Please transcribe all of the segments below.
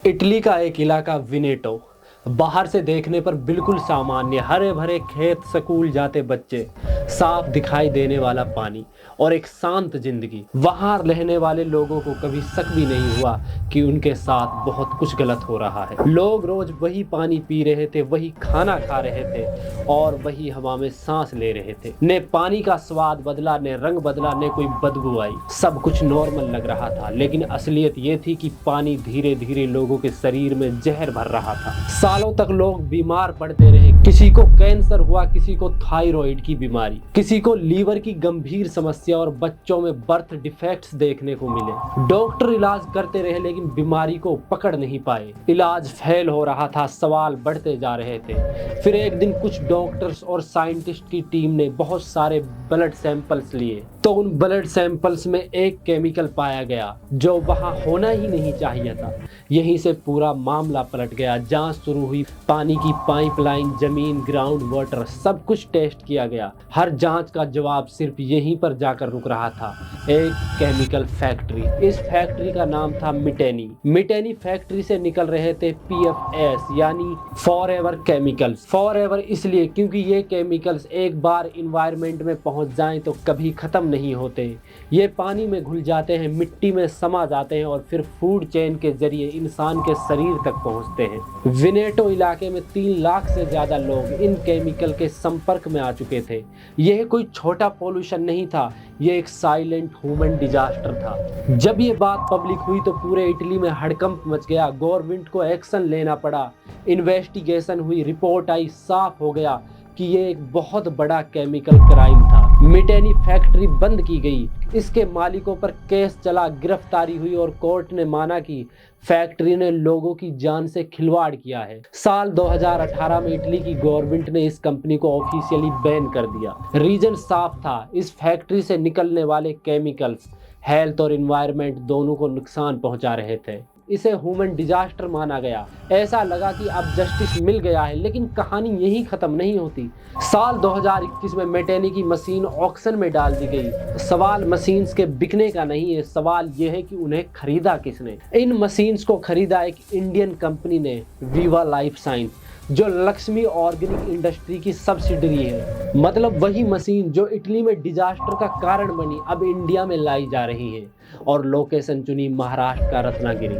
Italy का एक इलाका विनेटो बाहर से देखने पर बिल्कुल सामान्य, हरे भरे खेत, स्कूल जाते बच्चे, साफ दिखाई देने वाला पानी और एक शांत जिंदगी। वहां रहने वाले लोगों को कभी शक भी नहीं हुआ कि उनके साथ बहुत कुछ गलत हो रहा है। लोग रोज वही पानी पी रहे थे, वही खाना खा रहे थे और वही हवा में सांस ले रहे थे। ने पानी का स्वाद बदला, ने रंग बदला, ने कोई बदबू आई। सब कुछ नॉर्मल लग रहा था, लेकिन असलियत ये थी कि पानी धीरे धीरे लोगों के शरीर में जहर भर रहा था। सालों तक लोग बीमार पड़ते रहे। किसी को कैंसर हुआ, किसी को थायराइड की बीमारी, किसी को लीवर की गंभीर समस्या और बच्चों में बर्थ डिफेक्ट्स देखने को मिले। डॉक्टर इलाज करते रहे लेकिन बीमारी को पकड़ नहीं पाए। इलाज फेल हो रहा था, सवाल बढ़ते जा रहे थे। फिर एक दिन कुछ डॉक्टर्स और साइंटिस्ट की टीम ने बहुत सारे ब्लड सैंपल्स लिए, तो उन ब्लड सैंपल्स में एक केमिकल पाया गया जो वहां होना ही नहीं चाहिए था। यहीं से पूरा मामला पलट गया। जांच शुरू हुई, पानी की पाइपलाइन, जमीन, ग्राउंड वाटर, सब कुछ टेस्ट किया गया। हर जांच का जवाब सिर्फ यहीं पर जाकर रुक रहा था, एक केमिकल फैक्ट्री। इस फैक्ट्री का नाम था मिटेनी। मिटेनी फैक्ट्री से निकल रहे थे PFAS यानी फॉरएवर केमिकल्स। फॉरएवर इसलिए क्योंकि ये केमिकल्स एक बार इन्वायरमेंट में पहुंच जाएं तो कभी खत्म नहीं होते। ये पानी में घुल जाते हैं, मिट्टी में समा जाते हैं और फिर फूड चेन के जरिए इंसान के शरीर तक पहुंचते हैं। विनेटो इलाके में 3 लाख से ज्यादा लोग इन केमिकल के संपर्क में आ चुके थे। यह कोई छोटा पोल्यूशन नहीं था, ये एक साइलेंट ह्यूमन डिजास्टर था। जब ये बात पब्लिक हुई तो पूरे इटली में हड़कंप मच गया। गवर्नमेंट को एक्शन लेना पड़ा, इन्वेस्टिगेशन हुई, रिपोर्ट आई, साफ हो गया कि ये एक बहुत बड़ा केमिकल क्राइम था। मिटेनी फैक्ट्री बंद की गई, इसके मालिकों पर केस चला, गिरफ्तारी हुई और कोर्ट ने माना कि फैक्ट्री ने लोगों की जान से खिलवाड़ किया है। साल 2018 में इटली की गवर्नमेंट ने इस कंपनी को ऑफिशियली बैन कर दिया। रीजन साफ था, इस फैक्ट्री से निकलने वाले केमिकल्स हेल्थ और एनवायरनमेंट दोनों को नुकसान पहुंचा रहे थे। इसे ह्यूमन डिजास्टर माना गया। ऐसा लगा कि अब जस्टिस मिल गया है, लेकिन कहानी यहीं खत्म नहीं होती। साल 2021 में मिटेनी की मशीन ऑक्शन में डाल दी गई। सवाल मशीन्स के बिकने का नहीं है, सवाल यह है कि उन्हें खरीदा किसने। इन मशीन्स को खरीदा एक इंडियन कंपनी ने, वीवा लाइफ साइंस, जो लक्ष्मी ऑर्गेनिक इंडस्ट्री की सब्सिडरी है। मतलब वही मशीन जो इटली में डिजास्टर का कारण बनी, अब इंडिया में लाई जा रही है और लोकेशन चुनी महाराष्ट्र का Ratnagiri.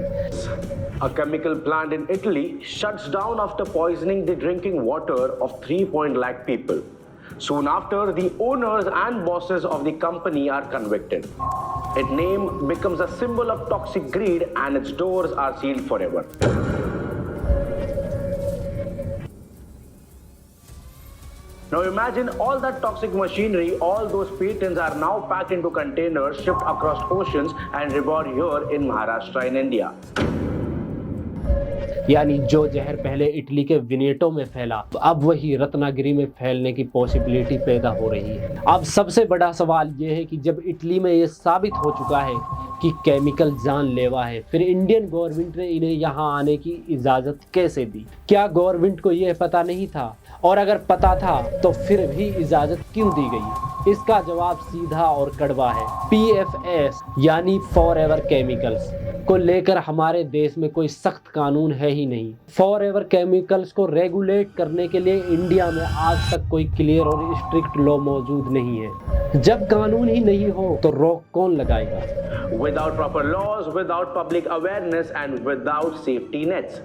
A chemical plant in Italy shuts down after poisoning the drinking water of 3 lakh people. Soon after, the owners and bosses of the company are convicted. Its name becomes a symbol of toxic greed and its doors are sealed forever. Now imagine all that toxic machinery, all those patents are now packed into containers, shipped across oceans and reborn here in Maharashtra in India. यानी जो जहर पहले Italy के विनेटो में फैला, अब वही रत्नागिरी में फैलने की पॉसिबिलिटी पैदा हो रही है। अब सबसे बड़ा सवाल यह है कि जब इटली में ये साबित हो चुका है कि केमिकल जानलेवा है, फिर इंडियन गवर्नमेंट ने इन्हें यहाँ आने की इजाज़त कैसे दी? क्या गवर्नमेंट को यह पता नहीं था? और अगर पता था तो फिर भी इजाज़त क्यों दी गई? इसका जवाब सीधा और कड़वा है। PFAS यानी फॉरएवर केमिकल्स को लेकर हमारे देश में कोई सख्त कानून है ही नहीं। फॉरएवर केमिकल्स को रेगुलेट करने के लिए इंडिया में आज तक कोई क्लियर और स्ट्रिक्ट लॉ मौजूद नहीं है। जब कानून ही नहीं हो तो रोक कौन लगाएगा? Without proper laws, without public awareness and without safety nets.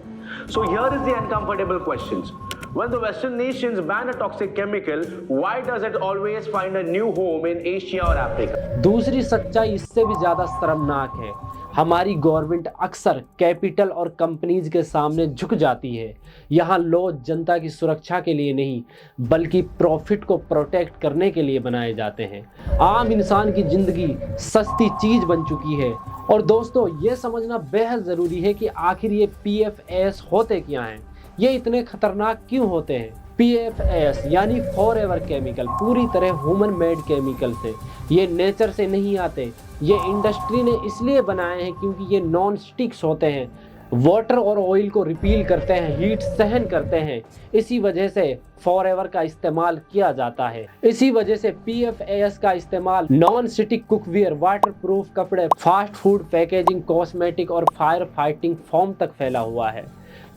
So here is the uncomfortable questions. When the Western nations ban a toxic chemical, why does it always find a new home in Asia or Africa? दूसरी सच्चाई इससे भी ज्यादा शर्मनाक है। हमारी government अक्सर capital और कंपनीज के सामने झुक जाती है। यहाँ लॉ जनता की सुरक्षा के लिए नहीं, बल्कि प्रॉफिट को प्रोटेक्ट करने के लिए बनाए जाते हैं। आम इंसान की जिंदगी सस्ती चीज बन चुकी है। और दोस्तों, ये समझना बेहद ज़रूरी है कि आखिर ये PFAS होते क्या हैं, ये इतने खतरनाक क्यों होते हैं। PFAS यानी फॉरएवर केमिकल पूरी तरह ह्यूमन मेड केमिकल्स हैं। ये नेचर से नहीं आते, ये इंडस्ट्री ने इसलिए बनाए हैं क्योंकि ये नॉन स्टिक्स होते हैं। वाटर और ऑयल को रिपील करते हैं, हीट सहन करते हैं। इसी वजह से फॉरएवर का इस्तेमाल किया जाता है। इसी वजह से PFAS का इस्तेमाल non stick cookware, water proof कपड़े, फास्ट फूड पैकेजिंग, कॉस्मेटिक और फायर फाइटिंग फोम तक फैला हुआ है।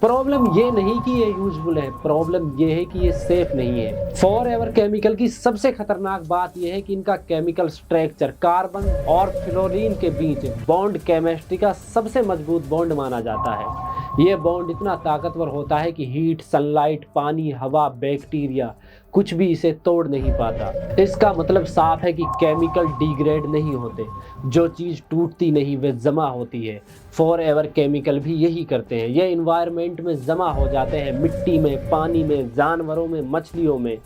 प्रॉब्लम ये नहीं कि ये यूजफुल है, प्रॉब्लम ये है कि ये सेफ नहीं है। फॉरएवर केमिकल की सबसे खतरनाक बात यह है कि इनका केमिकल स्ट्रक्चर कार्बन और फ्लोरीन के बीच बॉन्ड केमिस्ट्री का सबसे मजबूत बॉन्ड माना जाता है। ये बॉन्ड इतना ताकतवर होता है कि हीट, सनलाइट, पानी, हवा, बैक्टीरिया कुछ भी इसे तोड़ नहीं पाता। इसका मतलब साफ है कि केमिकल डिग्रेड नहीं होते। जो चीज़ टूटती नहीं वे जमा होती है। फॉरएवर केमिकल भी यही करते हैं। ये इन्वायरमेंट में जमा हो जाते हैं, मिट्टी में, पानी में, जानवरों में, मछलियों में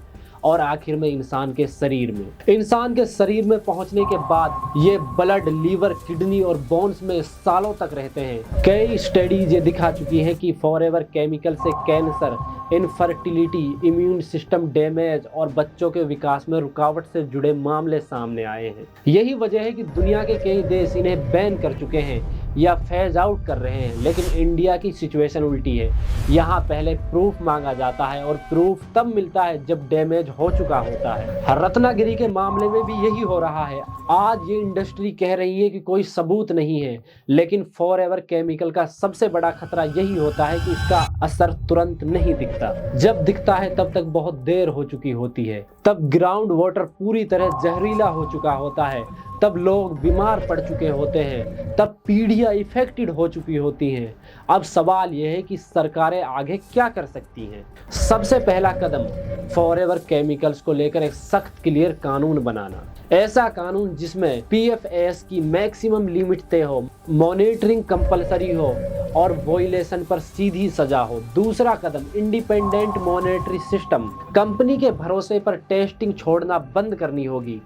और आखिर में इंसान के शरीर में। इंसान के शरीर में पहुंचने के बाद ये ब्लड, लीवर, किडनी और बोन्स में सालों तक रहते हैं। कई स्टडीज ये दिखा चुकी हैं कि फॉरएवर केमिकल से cancer, infertility, immune system damage और बच्चों के विकास में रुकावट से जुड़े मामले सामने आए हैं। यही वजह है कि दुनिया के कई देश इन्हें बैन कर चुके हैं या फेज आउट कर रहे हैं। लेकिन इंडिया की सिचुएशन उल्टी है। यहाँ पहले प्रूफ मांगा जाता है और प्रूफ तब मिलता है जब डैमेज हो चुका होता है। रत्नागिरी के मामले में भी यही हो रहा है। आज ये इंडस्ट्री कह रही है कि कोई सबूत नहीं है, लेकिन फॉरएवर केमिकल का सबसे बड़ा खतरा यही होता है कि इसका असर तुरंत नहीं दिखता। जब दिखता है तब तक बहुत देर हो चुकी होती है। तब ग्राउंड वाटर पूरी तरह जहरीला हो चुका होता है। तब लोग बीमार पड़ चुके होते हैं। तब पीढ़ियां इफेक्टेड हो चुकी होती हैं। अब सवाल यह है कि सरकारें आगे क्या कर सकती हैं। सबसे पहला कदम फॉरएवर केमिकल्स को लेकर एक सख्त क्लियर कानून बनाना। ऐसा कानून जिसमें PFAS की मैक्सिमम लिमिट तय हो, मॉनिटरिंग कंपलसरी हो और वॉयलेशन पर सीधी सजा हो। दूसरा कदम इंडिपेंडेंट मॉनिटरी सिस्टम। कंपनी के भरोसे पर टेस्टिंग छोड़ना बंद करनी होगी।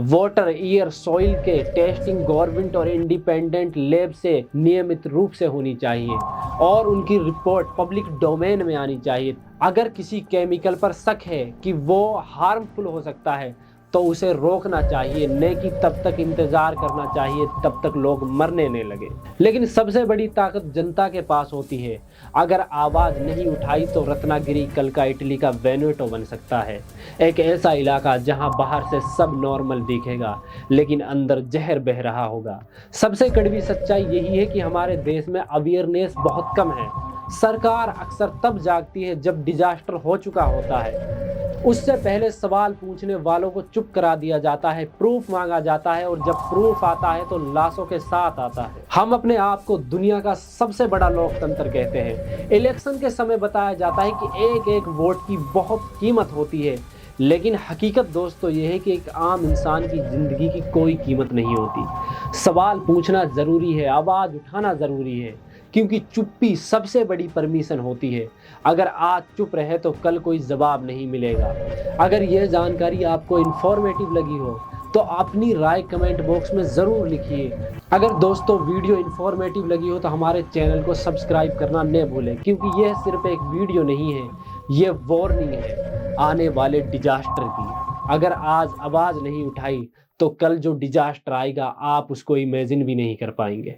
वाटर, एयर, सॉइल के टेस्टिंग गवर्नमेंट और इंडिपेंडेंट लैब से नियमित रूप से होनी चाहिए और उनकी रिपोर्ट पब्लिक डोमेन में आनी चाहिए। अगर किसी केमिकल पर शक है कि वो हार्मफुल हो सकता है तो उसे रोकना चाहिए, न कि तब तक इंतजार करना चाहिए तब तक लोग मरने न लगे। लेकिन सबसे बड़ी ताकत जनता के पास होती है। अगर आवाज़ नहीं उठाई तो रत्नागिरी कल का इटली का वेनेटो बन सकता है। एक ऐसा इलाका जहां बाहर से सब नॉर्मल दिखेगा लेकिन अंदर जहर बह रहा होगा। सबसे कड़वी सच्चाई यही है कि हमारे देश में अवेयरनेस बहुत कम है। सरकार अक्सर तब जागती है जब डिजास्टर हो चुका होता है। उससे पहले सवाल पूछने वालों को चुप करा दिया जाता है, प्रूफ मांगा जाता है और जब प्रूफ आता है तो लाशों के साथ आता है। हम अपने आप को दुनिया का सबसे बड़ा लोकतंत्र कहते हैं। इलेक्शन के समय बताया जाता है कि एक एक वोट की बहुत कीमत होती है, लेकिन हकीकत दोस्तों ये है कि एक आम इंसान की ज़िंदगी की कोई कीमत नहीं होती। सवाल पूछना ज़रूरी है, आवाज़ उठाना ज़रूरी है, क्योंकि चुप्पी सबसे बड़ी परमिशन होती है। अगर आज चुप रहे तो कल कोई जवाब नहीं मिलेगा। अगर यह जानकारी आपको इन्फॉर्मेटिव लगी हो तो अपनी राय कमेंट बॉक्स में ज़रूर लिखिए। अगर दोस्तों वीडियो इन्फॉर्मेटिव लगी हो तो हमारे चैनल को सब्सक्राइब करना न भूलें, क्योंकि यह सिर्फ एक वीडियो नहीं है, ये वार्निंग है आने वाले डिजास्टर की। अगर आज आवाज़ नहीं उठाई तो कल जो डिजास्टर आएगा आप उसको इमेजिन भी नहीं कर पाएंगे।